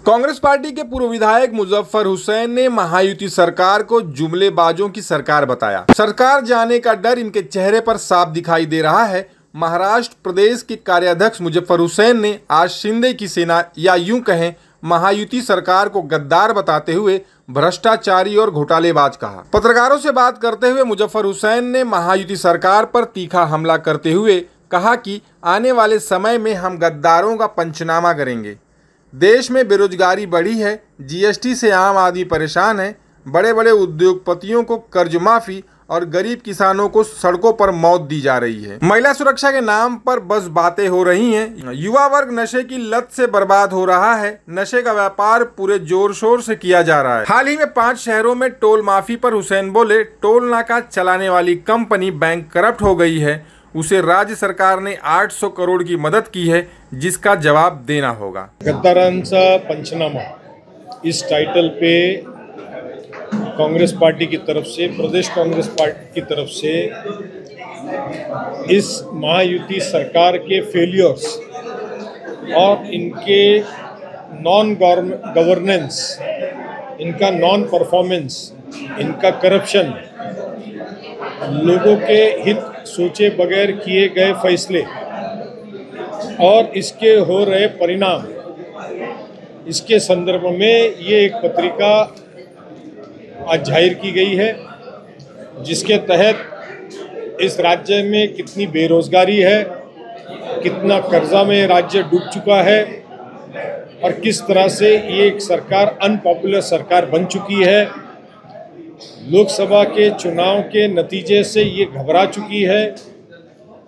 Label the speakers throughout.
Speaker 1: Congress party के पूर्व विधायक मुजफ्फर हुसैन ने महायुति सरकार को जुमलेबाजों की सरकार बताया। सरकार जाने का डर इनके चेहरे पर साफ दिखाई दे रहा है। महाराष्ट्र प्रदेश के कार्याध्यक्ष मुजफ्फर हुसैन ने आज शिंदे की सेना या यूं कहें महायुति सरकार को गद्दार बताते हुए भ्रष्टाचारी और घोटालेबाज कहा। पत्रकारों से बात करते हुए मुजफ्फर हुसैन ने महायुति सरकार पर तीखा हमला करते हुए कहा कि आने वाले समय में हम गद्दारों का पंचनामा करेंगे। देश में बेरोजगारी बढ़ी है, जीएसटी से आम आदमी परेशान है, बड़े बड़े उद्योगपतियों को कर्ज माफी और गरीब किसानों को सड़कों पर मौत दी जा रही है। महिला सुरक्षा के नाम पर बस बातें हो रही हैं। युवा वर्ग नशे की लत से बर्बाद हो रहा है। नशे का व्यापार पूरे जोर शोर से किया जा रहा है। हाल ही में 5 शहरों में टोल माफी पर हुसैन बोले, टोल नाका चलाने वाली कंपनी बैंक करप्ट हो गई है, उसे राज्य सरकार ने 800 करोड़ की मदद की है, जिसका जवाब देना होगा।
Speaker 2: गद्दारांचा पंचनामा इस टाइटल पे कांग्रेस पार्टी की तरफ से, प्रदेश कांग्रेस पार्टी की तरफ से इस महायुति सरकार के फेलियर्स और इनके नॉन गवर्नेंस, इनका नॉन परफॉर्मेंस, इनका करप्शन, लोगों के हित सोचे बगैर किए गए फैसले और इसके हो रहे परिणाम, इसके संदर्भ में ये एक पत्रिका आज जाहिर की गई है, जिसके तहत इस राज्य में कितनी बेरोजगारी है, कितना कर्जा में राज्य डूब चुका है और किस तरह से ये एक सरकार अनपॉपुलर सरकार बन चुकी है। लोकसभा के चुनाव के नतीजे से ये घबरा चुकी है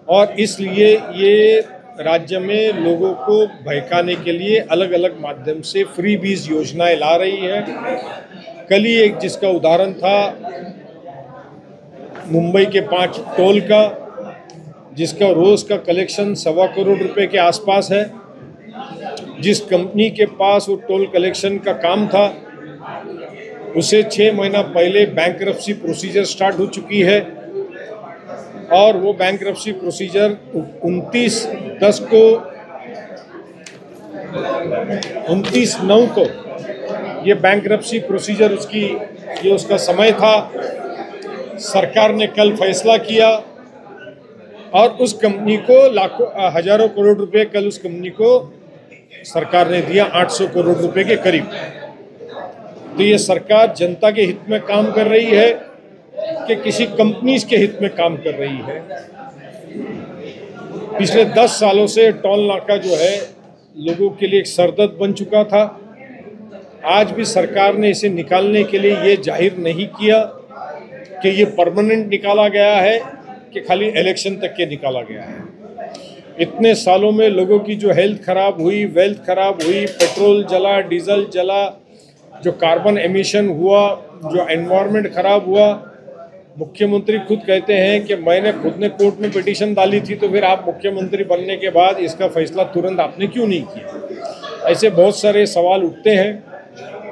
Speaker 2: और इसलिए ये राज्य में लोगों को बहकाने के लिए अलग अलग माध्यम से फ्री बीज योजनाएं ला रही है। कल ही एक जिसका उदाहरण था मुंबई के 5 टोल का, जिसका रोज का कलेक्शन 1.25 करोड़ रुपए के आसपास है। जिस कंपनी के पास वो टोल कलेक्शन का काम था, उसे 6 महीना पहले बैंकरप्सी प्रोसीजर स्टार्ट हो चुकी है और वो बैंकरप्सी प्रोसीजर 29/9 को ये बैंकरप्सी प्रोसीजर उसका समय था। सरकार ने कल फैसला किया और उस कंपनी को हजारों करोड़ रुपए कल उस कंपनी को सरकार ने दिया, 800 करोड़ रुपए के करीब। तो ये सरकार जनता के हित में काम कर रही है कि किसी कंपनीज के हित में काम कर रही है। पिछले 10 सालों से टोल नाका जो है लोगों के लिए एक सरदर्द बन चुका था। आज भी सरकार ने इसे निकालने के लिए ये जाहिर नहीं किया कि ये परमानेंट निकाला गया है कि खाली इलेक्शन तक के निकाला गया है। इतने सालों में लोगों की जो हेल्थ खराब हुई, वेल्थ खराब हुई, पेट्रोल जला, डीजल जला, जो कार्बन एमिशन हुआ, जो एनवायरनमेंट खराब हुआ, मुख्यमंत्री खुद कहते हैं कि मैंने खुद ने कोर्ट में पिटीशन डाली थी, तो फिर आप मुख्यमंत्री बनने के बाद इसका फैसला तुरंत आपने क्यों नहीं किया। ऐसे बहुत सारे सवाल उठते हैं,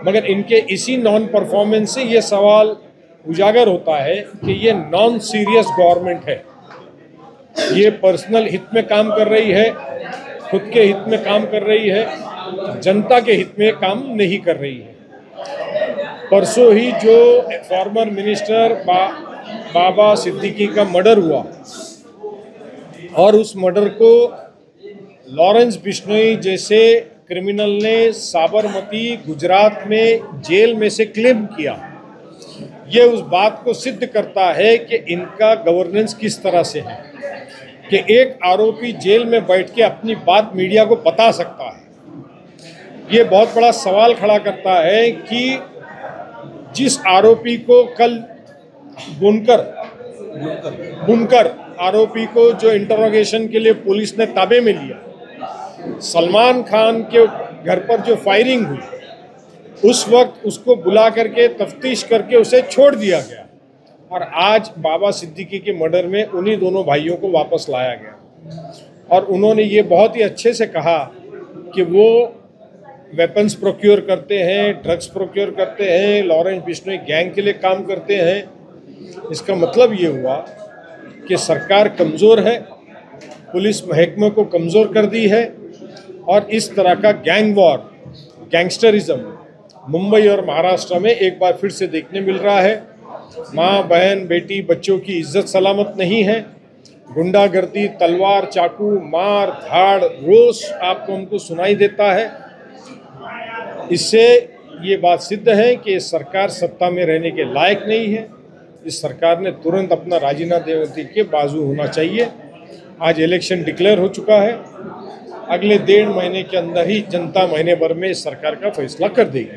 Speaker 2: मगर इनके इसी नॉन परफॉर्मेंस से ये सवाल उजागर होता है कि ये नॉन सीरियस गवर्नमेंट है। ये पर्सनल हित में काम कर रही है, खुद के हित में काम कर रही है, जनता के हित में काम नहीं कर रही है। परसों ही जो फॉर्मर मिनिस्टर बाबा सिद्दीकी का मर्डर हुआ और उस मर्डर को लॉरेंस बिश्नोई जैसे क्रिमिनल ने साबरमती गुजरात में जेल में से क्लेम किया, ये उस बात को सिद्ध करता है कि इनका गवर्नेंस किस तरह से है कि एक आरोपी जेल में बैठ के अपनी बात मीडिया को बता सकता है। ये बहुत बड़ा सवाल खड़ा करता है कि जिस आरोपी को कल बुनकर आरोपी को जो इंटरोगेशन के लिए पुलिस ने ताबे में लिया, सलमान खान के घर पर जो फायरिंग हुई, उस वक्त उसको बुला करके तफ्तीश करके उसे छोड़ दिया गया और आज बाबा सिद्दीकी के मर्डर में उन्हीं दोनों भाइयों को वापस लाया गया। और उन्होंने ये बहुत ही अच्छे से कहा कि वो वेपन्स प्रोक्योर करते हैं, ड्रग्स प्रोक्योर करते हैं, लॉरेंस बिश्नोई गैंग के लिए काम करते हैं। इसका मतलब ये हुआ कि सरकार कमज़ोर है, पुलिस महकमे को कमज़ोर कर दी है और इस तरह का गैंग वॉर गैंगस्टरिज्म मुंबई और महाराष्ट्र में एक बार फिर से देखने मिल रहा है। माँ, बहन, बेटी, बच्चों की इज्जत सलामत नहीं है। गुंडागर्दी, तलवार, चाकू, मार धाड़ रोज आपको हमको सुनाई देता है। इससे ये बात सिद्ध है कि सरकार सत्ता में रहने के लायक नहीं है। इस सरकार ने तुरंत अपना राजीनामा देने के बाजू होना चाहिए। आज इलेक्शन डिक्लेयर हो चुका है। अगले 1.5 महीने के अंदर ही जनता महीने भर में इस सरकार का फैसला कर देगी।